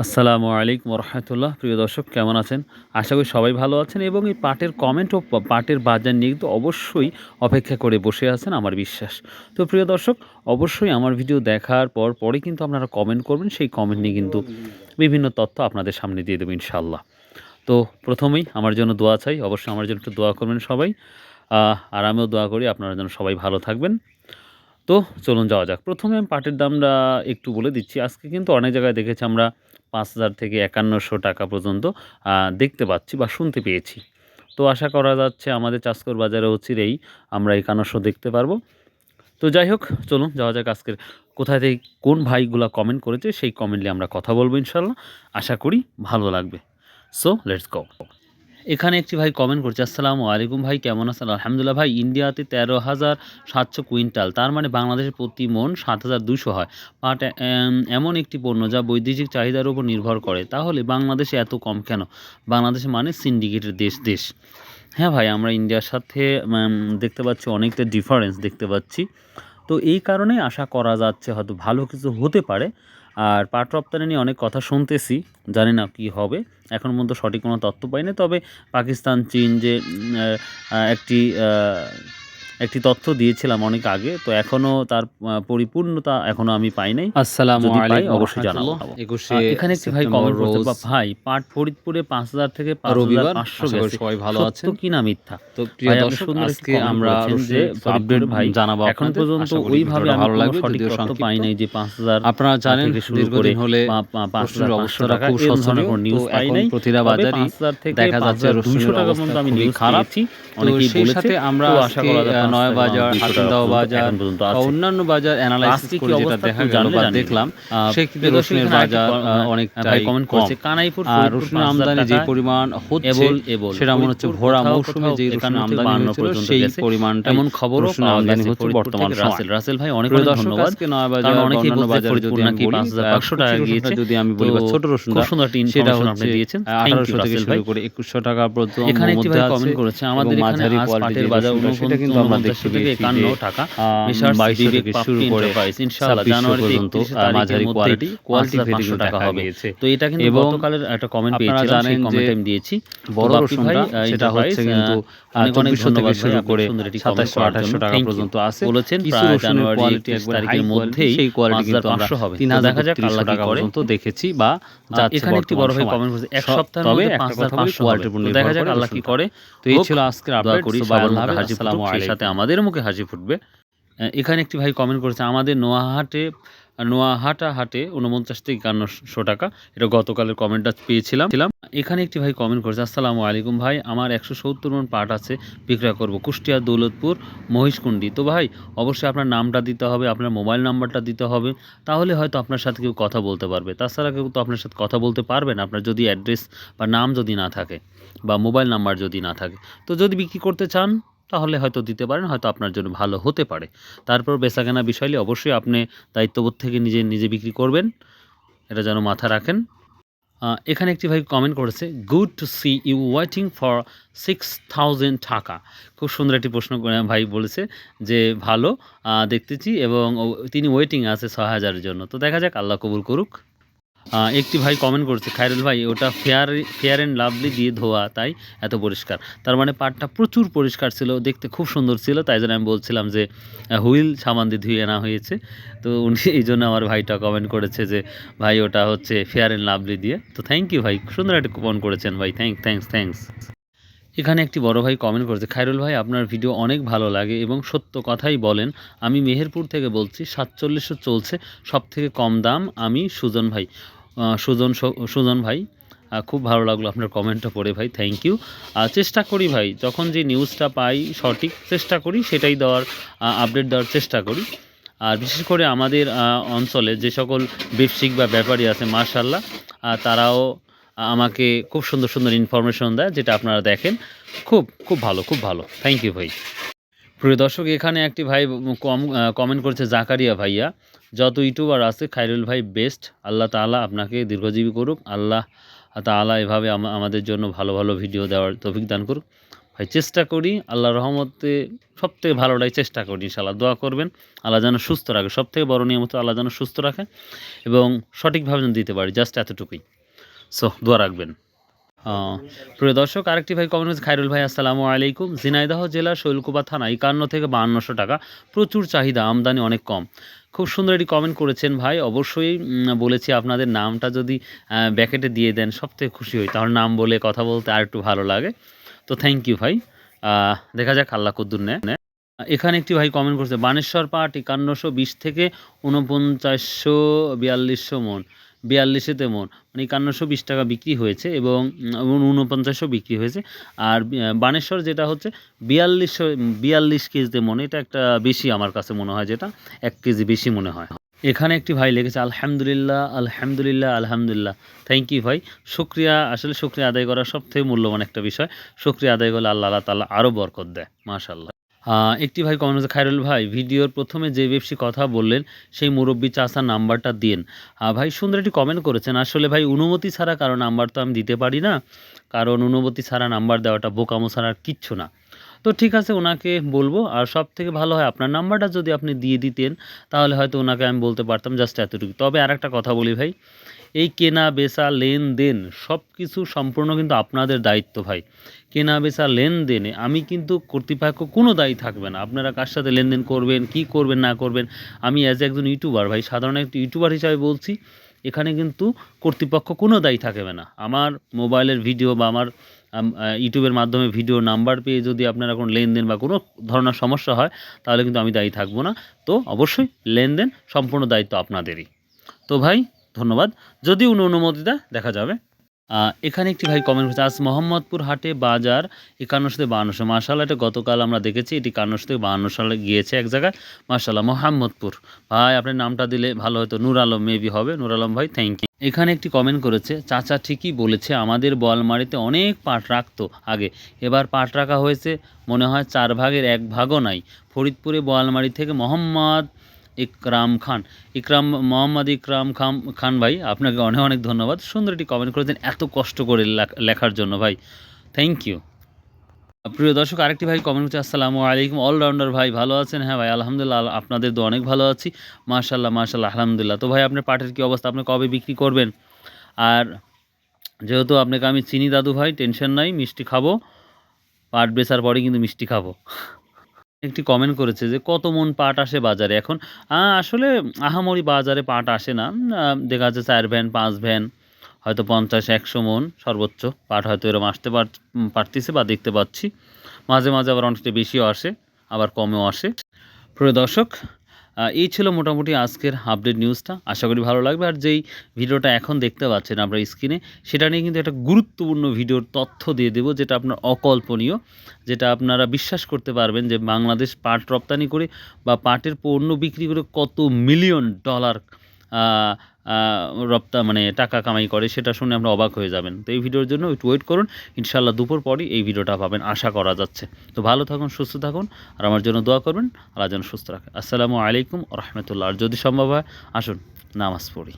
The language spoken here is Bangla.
আসসালামু আলাইকুম রহমতুল্লাহ। প্রিয় দর্শক, কেমন আছেন? আশা করি সবাই ভালো আছেন এবং এই পাটের কমেন্ট ও পাটের বাজার নিয়ে কিন্তু অবশ্যই অপেক্ষা করে বসে আছেন আমার বিশ্বাস। তো প্রিয় দর্শক, অবশ্যই আমার ভিডিও দেখার পরে কিন্তু আপনারা কমেন্ট করবেন। সেই কমেন্ট নিয়ে কিন্তু বিভিন্ন তথ্য আপনাদের সামনে দিয়ে দেবো ইনশাআল্লাহ। তো প্রথমেই আমার জন্য দোয়া চাই, অবশ্যই আমার জন্য একটু দোয়া করবেন সবাই। আর আমিও দোয়া করি আপনারা যেন সবাই ভালো থাকবেন। তো চলুন যাওয়া যাক। প্রথমে আমি পাটের দামটা একটু বলে দিচ্ছি। আজকে কিন্তু অনেক জায়গায় দেখেছি আমরা ৫,০০০ থেকে ৫১০০ টাকা পর্যন্ত দেখতে পাচ্ছি বা শুনতে পেয়েছি। তো আশা করা যাচ্ছে আমাদের চাষকর বাজারেও চিরেই আমরা ৫১০০ দেখতে পারবো। তো যাই হোক, চলুন যাওয়া যাক আজকের কোথায় থেকে কোন ভাইগুলা কমেন্ট করেছে সেই কমেন্ট নিয়ে আমরা কথা বলবো ইনশাআল্লাহ। আশা করি ভালো লাগবে। So let's go. এখানে একটি ভাই কমেন্ট করছে, আসসালামু আলাইকুম ভাই, কেমন আছেন? আলহামদুলিল্লাহ ভাই, ইন্ডিয়াতে ১৩,৭০০ কুইন্টাল, তার মানে বাংলাদেশের প্রতি মন ৭,২০০ হয়। পাট এমন একটি পণ্য যা বৈদেশিক চাহিদার উপর নির্ভর করে, তাহলে বাংলাদেশে এত কম কেন? বাংলাদেশে মানে সিন্ডিকেটের দেশ। হ্যাঁ ভাই, আমরা ইন্ডিয়ার সাথে দেখতে পাচ্ছি অনেকটা ডিফারেন্স দেখতে পাচ্ছি। তো এই কারণে আশা করা যাচ্ছে হয়তো ভালো কিছু হতে পারে। আর পাট রপ্তানি নিয়ে অনেক কথা শুনতেছি, জানি না কি হবে। এখন পর্যন্ত সঠিক কোনো তথ্য পাইনি। তবে পাকিস্তান, চীন যে একটি তথ্য দিয়েছিলাম অনেক আগে, তো এখনও তার পরিপূর্ণতা এখনও আমি পাই নাই। আসসালামু যদি পাই আলাইকুম অবশ্যই জানাবো। রহমতুল্লাহ। 21শে এখানে একটি ভাই সেপ্টেম্বর কমেন্ট করছে, রোজ ভাই পাট ফরিদপুরে ৫,০০০ থেকে রবিবার। ৫,৫০০ আশা করি গেছে, সবাই ভালো সত্য আছেন। কি না মিথ্যা? তো প্রিয় ভাই আপনি দর্শক, সুন্দর একটি আজকে কমেন্ট আমরা করেছেন যে রসুনের আপডেট ভাই জানাবো এখন আপনাদের। পর্যন্ত আশা করি ওইভাবে ভিডিওটা আমি ভালো কোনো লাগবে, সঠিক যদিও তথ্য পাই সংক্ষিপ্ত। নাই যে ৫,০০০ আপনারা জানেন থেকে শুরু করে দীর্ঘদিন হলে রসুনের ৫,৫০০ অবস্থাটা টাকা খুব এরকম ধরনের শোচনীয়। কোনো তো নিউজ পাই এখন নাই। প্রতিটা তবে বাজারই ৫,০০০ থেকে দেখা যাচ্ছে ৫,২০০ রসুনের টাকা পর্যন্ত অবস্থা আমি খুবই নিউজ খারাপ। পেয়েছি, তো অনেকেই সেই বলেছে। সাথে আমরা তো আশা আজকে করা যায় ৫ নয়া থেকে বাজার, ২০০ টাকা হাকিমদাও পর্যন্ত বাজার এখন পর্যন্ত বা আছে। অন্যান্য বাজার অ্যানালাইসিস আজকে কি করে যেটা অবস্থা দেখা একটু গেল জানলে বা জানিয়ে দেখলাম, সেক্ষেত্রে প্রিয় দর্শক, রসুনের এখানে আরেকটি বাজার ভাই অনেকটাই কমেন্ট কম। করেছে, কানাইপুর আর ফরিদপুর রসুনের ৫,০০০ আমদানি যে টাকায় পরিমাণ হচ্ছে সেটা মনে হচ্ছে ফরিদপুর ভরা কোথাও মৌসুমে যে রসুনের ৫১ থেকে আমদানি ৫২ হয়েছিল পর্যন্ত সেই গেছে, পরিমাণটাই এমন খবরও রসুনের পাওয়া আমদানি গেছে হচ্ছে ফরিদপুর বর্তমান থেকে। সময়। রাসেল ভাই অনেক প্রিয় অনেক দর্শক, ধন্যবাদ। আজকে নয়া কারণ বাজার বা অনেকেই অন্যান্য বলছে বাজারে ফরিদপুর যদি আমি নাকি বলি, ৫,৫০০ টাকা কুচি রসুনটা গিয়েছে। যদি আমি তো বলি বা ছোট খুব রসুনটা, সুন্দর একটা সেটা ইনফরমেশন আপনি হচ্ছে দিয়েছেন, থ্যাংক ইউ ১৮০০ থেকে রাসেল ভাই। শুরু করে ২১০০ টাকা এখানে একটি মধ্যে ভাই আছে। কমেন্ট করেছে, এবং আমাদের এখানে মাঝারি আজ কোয়ালিটি পাটের যে বাজার রসুনটা সেটা কিন্তু আমরা দেখতে ৪৯ থেকে পেয়েছি যে ৫১ টাকা। মেসার্স ২২০০ বিবেক থেকে শুরু পাপড়ি করে এন্টারপ্রাইজ ইনশাআল্লাহ ২৬০০ জানুয়ারি পর্যন্ত ৩১ তারিখের মাঝারি মধ্যেই কোয়ালিটি ভেদে ৫,৫০০ কিন্তু টাকা দেখা হবে। গিয়েছে। তো এটা কিন্তু এবং গতকালের একটা কমেন্ট আপনারা পেয়েছিলাম, সেই জানেন যে কমেন্টে আমি দিয়েছি। তো বড় বাপ্পি ভাই রসুনটা সেটা এন্টারপ্রাইজ হচ্ছে কিন্তু অনেক অনেক ২৪০০ থেকে ধন্যবাদ ভাই, শুরু আপনি করে সুন্দর একটি কমেন্ট ২৭০০ করার জন্য, ২৮০০ টাকা থ্যাংক ইউ। পর্যন্ত আছে। বলেছেন কিছু প্রায় রসুনের জানুয়ারি কোয়ালিটি ৩১ একবার হাই তারিখের কোয়ালিটি, মধ্যেই সেই কোয়ালিটি কিন্তু আমরা ৫,৫০০ হবে। তো দেখা যাক ৩৩০০ আল্লাহ কি টাকা করে। পর্যন্ত দেখেছি বা যাচ্ছে এখানে একটি বর্তমান বড় ভাই সময়। কমেন্ট করেছে, এক সপ্তাহের তবে মধ্যে একটা কথা বলি, ৫,৫০০ হবে। কোয়ালিটির উপর তো নির্ভর দেখা যাক করে আল্লাহ কি রসুনটা। করে। তো এই হোক, ছিল আজকের দোয়া আপডেট। করি সবাই সবার আল্লাহ মুখে হাফেজ। হাসি ফুটুক, আসসালামু সেই সাথে আলাইকুম। আমাদেরও মুখে হাসি ফুটবে। এখানে একটি ভাই কমেন্ট করেছে, আমাদের নোয়াহাটা হাটে ৪৯ থেকে ৫১০০ টাকা। এটা গতকালের কমেন্টটা পেয়েছিলাম। এখানে একটি ভাই কমেন্ট করেছে, আসসালামু আলাইকুম ভাই, আমার ১৭০ মণ পাট আছে, বিক্রয় করব কুষ্টিয়া, দৌলতপুর, মহিষকুণ্ডি। তো ভাই অবশ্যই আপনার নামটা দিতে হবে, আপনার মোবাইল নাম্বারটা দিতে হবে, তাহলে হয়তো আপনার সাথে কেউ কথা বলতে পারবে। তাছাড়া কেউ তো আপনার সাথে কথা বলতে পারবে না আপনার যদি অ্যাড্রেস বা নাম যদি না থাকে বা মোবাইল নাম্বার যদি না থাকে। তো যদি বিক্রি করতে চান তাহলে হয়তো দিতে পারেন, হয়তো আপনার জন্য ভালো হতে পারে। তারপর বেচাকেনা বিষয় নিয়ে অবশ্যই আপনি দায়িত্ববোধ থেকে নিজে বিক্রি করবেন, এটা যেন মাথা রাখেন। এখানে একটি ভাই কমেন্ট করেছে, good to see you waiting for 6,000 টাকা। খুব সুন্দর একটি প্রশ্ন ভাই বলেছে যে ভালো দেখতেছি, এবং তিনি ওয়েটিং আছে ৬,০০০-এর জন্য। তো দেখা যাক, আল্লাহ কবুল করুক। একটি ভাই কমেন্ট করছে, খায়রুল ভাই ওটা ফেয়ার অ্যান্ড লাভলি দিয়ে ধোয়া, তাই এত পরিষ্কার। তার মানে পাটটা প্রচুর পরিষ্কার ছিল, দেখতে খুব সুন্দর ছিল, তাই জন্য আমি বলছিলাম যে হুইল সাবান দিয়ে ধুয়ে আনা হয়েছে। তো উনি এই জন্য আমার ভাইটা কমেন্ট করেছে যে ভাই ওটা হচ্ছে ফেয়ার অ্যান্ড লাভলি দিয়ে। তো থ্যাংক ইউ ভাই, সুন্দর একটা কুপন করেছেন ভাই, থ্যাংকস। এখানে একটি বড় ভাই কমেন্ট করেছে, খায়রুল ভাই আপনার ভিডিও অনেক ভালো লাগে এবং সত্য কথাই বলেন। আমি মেহেরপুর থেকে বলছি, ৪৭০০ চলছে, সব থেকে কম দাম। আমি সুজন ভাই, সুজন ভাই, খুব ভালো লাগলো আপনার কমেন্টটা পড়ে ভাই, থ্যাংক ইউ। চেষ্টা করি ভাই, যখন যে নিউজটা পাই সঠিক চেষ্টা করি সেটাই দেওয়ার, আপডেট দেওয়ার চেষ্টা করি। আর বিশেষ করে আমাদের অঞ্চলে যে সকল ব্যবসায়িক বা ব্যাপারী আছে মাশাআল্লাহ, তারাও আমাকে খুব সুন্দর সুন্দর ইনফরমেশন দেয়, যেটা আপনারা দেখেন। খুব ভালো, থ্যাংক ইউ ভাই। প্রিয় দর্শক, এখানে একটি ভাই কমেন্ট করেছে, জাকারিয়া ভাইয়া, যত ইউটিউবার আছে খায়রুল ভাই বেস্ট, আল্লাহ তাআলা আপনাকে দীর্ঘজীবী করুক, আল্লাহ তাআলা এভাবে আমাদের জন্য ভালো ভালো ভিডিও দেওয়ার তৌফিক দান করুক। ভাই ভাই চেষ্টা করি, আল্লাহর রহমতে সবথেকে ভালোটাই চেষ্টা করি ইনশাআল্লাহ। দোয়া করবেন আল্লাহ যেন সুস্থ রাখে, সবথেকে বড় নিয়ামত আল্লাহ যেন সুস্থ রাখে এবং সঠিকভাবে যেন দিতে পারি, জাস্ট এতটুকুই। সো দোয়া রাখবেন। প্রিয় দর্শক, আরেকটি ভাই কমেন্ট করেছে, খায়রুল ভাই আসসালামু আলাইকুম। ঝিনাইদহ জেলার শৈলকুপা থানা 51 থেকে 5200 টাকা, প্রচুর চাহিদা, আমদানি অনেক কম। খুব সুন্দর একটি কমেন্ট করেছেন ভাই। অবশ্যই বলেছি আপনাদের নামটা যদি ব্যাকেটে দিয়ে দেন সবথেকে খুশি হই, তাহলে নাম বলে কথা বলতে আর একটু ভালো লাগে। তো থ্যাংক ইউ ভাই। দেখা যাক আল্লাহ কদ্দুর নেয়। এখানে একটি ভাই কমেন্ট করছে, বানেশ্বর পাট 5120 থেকে 4942 মন, 4200 মন, মানে 5120 টাকা বিক্রি হয়েছে এবং 4900 বিক্রি হয়েছে। আর বানেশ্বর যেটা হচ্ছে 42 কেজিতে মন, এটা একটা বেশি আমার কাছে মনে হয়, যেটা 1 কেজি বেশি মনে হয়। এখানে একটি ভাই লিখেছে, আলহামদুলিল্লাহ আলহামদুলিল্লাহ আলহামদুলিল্লাহ। থ্যাংক ইউ ভাই, শুক্রিয়া। আসলে শুক্রিয়া আদায় করা সবথেকে মূল্যবান একটা বিষয়। শুক্রিয়া আদায় করলে আল্লাহ তাআলা আরও বরকত দেয়, মাশাআল্লাহ। একটি ভাই কমেন্ট করেছে, খায়রুল ভাই ভিডিওর প্রথমে যে ব্যবসী কথা বললেন সেই মুরব্বী চাচার নাম্বারটা দিন। ভাই সুন্দর একটি কমেন্ট করেছেন। আসলে ভাই অনুমতি ছাড়া কারো নাম্বার তো আমি দিতে পারি না, কারণ অনুমতি ছাড়া নাম্বার দেওয়াটা বোকামো ছাড়া আর কিচ্ছু না। তো ঠিক আছে, ওনাকে বলবো। আর সব থেকে ভালো হয় আপনার নাম্বারটা যদি আপনি দিয়ে দিতেন, তাহলে হয়তো ওনাকে আমি বলতে পারতাম, জাস্ট এতটুকু। তবে আর একটা কথা বলি ভাই, এই কেনা বেচা লেনদেন সব কিছু সম্পূর্ণ কিন্তু আপনাদের দায়িত্ব ভাই। কেনা বেচা লেনদেনে আমি কিন্তু কর্তৃপক্ষ কোনো দায়ী থাকবে না। আপনারা কার সাথে লেনদেন করবেন, কি করবেন না করবেন, আমি অ্যাজ একজন ইউটিউবার ভাই, সাধারণ একটি ইউটিউবার হিসাবে বলছি, এখানে কিন্তু কর্তৃপক্ষ কোনো দায়ী থাকবে না। আমার মোবাইলের ভিডিও বা আমার ইউটিউবের মাধ্যমে ভিডিও নাম্বার পেয়ে যদি আপনারা কোনো লেনদেন বা কোনো ধরনের সমস্যা হয়, তাহলে কিন্তু আমি দায়ী থাকবো না। তো অবশ্যই লেনদেন সম্পূর্ণ দায়িত্ব আপনাদেরই। তো ভাই ধন্যবাদ, যদি উনি অনুমতি দেয় দেখা যাবে। এখানে একটি ভাই কমেন্ট করছে, আজ মোহাম্মদপুর হাটে বাজার 51 থেকে 5200। মাশাআল্লাহ, এটা গতকাল আমরা দেখেছি, এটি 51 থেকে 52 সালে গিয়েছে এক জায়গায়। মাশাআল্লাহ, মোহাম্মদপুর ভাই, আপনার নামটা দিলে ভালো হতো, নূর আলম মেবি হবে। নূর আলম ভাই, থ্যাংক ইউ। এখানে একটি কমেন্ট করেছে, চাচা ঠিকই বলেছে, আমাদের বোয়ালমারিতে অনেক পাট রাখতো আগে, এবার পাট রাখা হয়েছে মনে হয় 4 ভাগের 1 ভাগও নাই। ফরিদপুরে বোয়ালমারি থেকে মোহাম্মদ মোহাম্মদ ইকরাম খান ভাই, আপনাকে অনেক অনেক ধন্যবাদ। সুন্দর একটি কমেন্ট করেছেন এত কষ্ট করে লেখার জন্য ভাই, থ্যাংক ইউ। প্রিয় দর্শক, আরেকটি ভাই কমেন্ট করছে, আসসালামু আলাইকুম অলরাউন্ডার ভাই, ভালো আছেন? হ্যাঁ ভাই আলহামদুলিল্লাহ, আপনাদের তো অনেক ভালো আছি, মাশাআল্লাহ মাশাআল্লাহ আলহামদুলিল্লাহ। তো ভাই আপনার পাটের কী অবস্থা, আপনি কবে বিক্রি করবেন? আর যেহেতু আপনাকে আমি চিনি দাদু ভাই, টেনশন নাই, মিষ্টি খাবো, পাট বেচার পরে কিন্তু মিষ্টি খাবো। একটি কমেন্ট করেছে যে কত মন পাট আসে বাজারে এখন? আসলে আহামরি বাজারে পাট আসে না, দেখা যাচ্ছে 4 ভ্যান 5 ভ্যান, হয়তো 50-100 মন সর্বোচ্চ পাট হয়তো এরকম আসতে পারতেছে বা দেখতে পাচ্ছি। মাঝে মাঝে আবার অনেকটা বেশিও আসে, আবার কমেও আসে। প্রিয় দর্শক, এই ছিল মোটামুটি আজকের আপডেট নিউজটা। আশা করি ভালো লাগবে। আর যেই ভিডিওটা এখন দেখতে পাচ্ছেন আপনার স্ক্রিনে, সেটা নিয়ে কিন্তু একটা গুরুত্বপূর্ণ ভিডিওর তথ্য দিয়ে দেবো, যেটা আপনার অকল্পনীয়, যেটা আপনারা বিশ্বাস করতে পারবেন যে বাংলাদেশ পাট রপ্তানি করে বা পাটের পণ্য বিক্রি করে কত মিলিয়ন ডলার মানে টাকা কামাই করে, সেটা শুনে আমরা অবাক হয়ে যাবেন। তো এই ভিডিওর জন্য একটু ওয়েট করুন, ইনশাআল্লাহ দুপুর পরই এই ভিডিওটা পাবেন আশা করা যাচ্ছে। তো ভালো থাকুন, সুস্থ থাকুন, আর আমার জন্য দোয়া করবেন, আল্লাহ যেন সুস্থ রাখে। আসসালামু আলাইকুম রহমতুল্লাহ। আর যদি সম্ভব হয় আসুন নামাজ পড়ি।